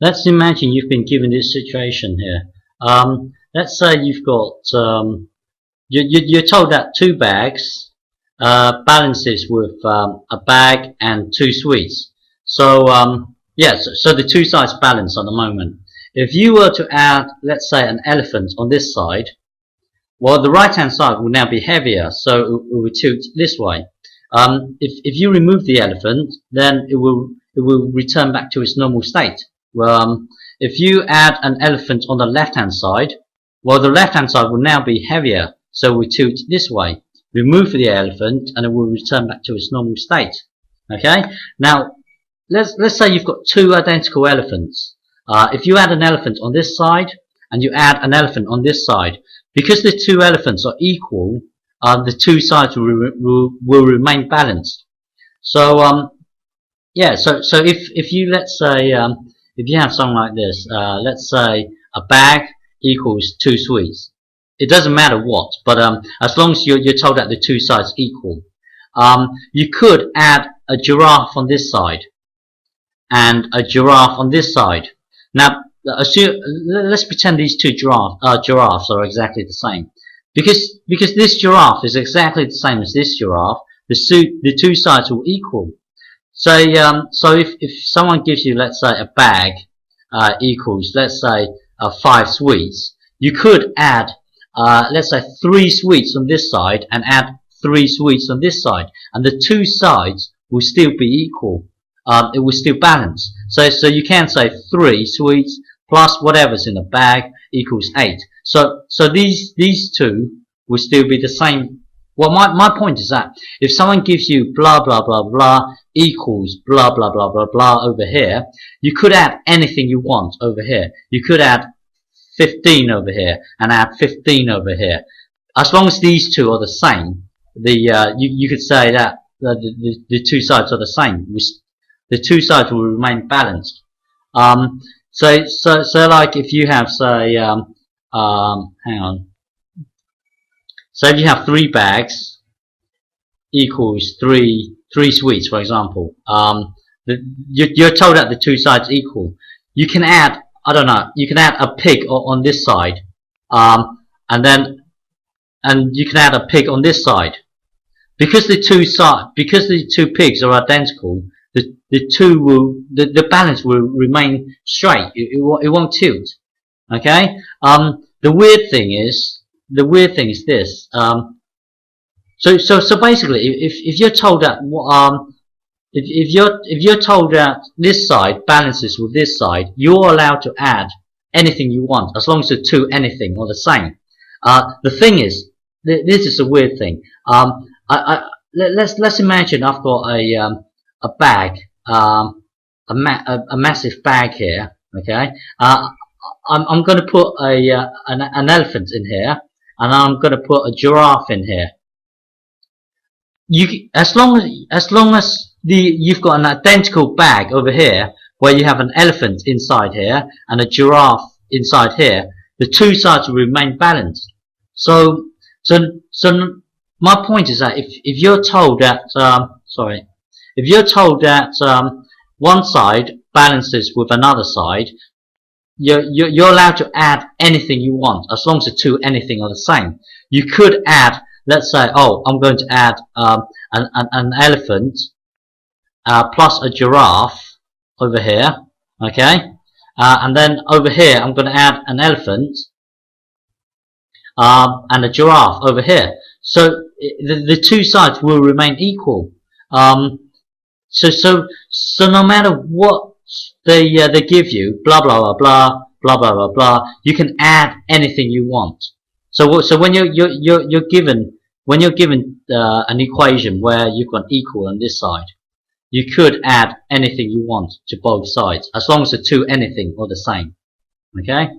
let's imagine you've been given this situation here. Let's say you've got you're told that two bags balances with a bag and two sweets. So so the two sides balance at the moment. If you were to add, let's say, an elephant on this side, well, the right hand side will now be heavier, so it will tilt this way. If you remove the elephant, then it will return back to its normal state. If you add an elephant on the left hand side, well, the left hand side will now be heavier, so it will tilt this way. Remove the elephant and it will return back to its normal state. Okay, now let's say you've got two identical elephants. If you add an elephant on this side and you add an elephant on this side, because the two elephants are equal, the two sides will remain balanced. So so if you, let's say, if you have something like this, let's say a bag equals two sweets. It doesn't matter what, but as long as you're told that the two sides equal, you could add a giraffe on this side and a giraffe on this side. Now, let's pretend these two giraffes are exactly the same, because this giraffe is exactly the same as this giraffe. The two sides will equal. So if someone gives you, let's say, a bag equals, let's say, 5 sweets, you could add let's say 3 sweets on this side and add 3 sweets on this side, and the two sides will still be equal. It will still balance. So you can say 3 sweets plus whatever's in the bag equals 8. So these two will still be the same. Well, my point is that if someone gives you blah blah blah blah equals blah blah blah blah blah over here, you could add anything you want over here. You could add 15 over here and add 15 over here. As long as these two are the same, you could say that the two sides are the same. The two sides will remain balanced. So like if you have, say, hang on. So if you have 3 bags equals 3 sweets, for example, you're told that the two sides equal. You can add, I don't know, you can add a pig on this side, and you can add a pig on this side. Because the two pigs are identical, the balance will remain straight. It won't tilt. Okay. The weird thing is this. So basically, if you're told that if you're told that this side balances with this side, you're allowed to add anything you want as long as the two anything are the same. The thing is, this is a weird thing. Let's imagine I've got a bag, a massive bag here. Okay, I'm going to put an elephant in here, and I'm going to put a giraffe in here. As long as you've got an identical bag over here where you have an elephant inside here and a giraffe inside here, the two sides will remain balanced. So my point is that if you're told that if you're told that one side balances with another side, you're allowed to add anything you want as long as the two anything are the same. You could add, let's say, oh, I'm going to add an elephant plus a giraffe over here, okay, and then over here I'm going to add an elephant and a giraffe over here. So the two sides will remain equal. So no matter what they give you, blah blah blah blah blah blah blah blah, you can add anything you want. So when you're given an equation where you've got equal on this side, you could add anything you want to both sides as long as the two anything are the same. Okay.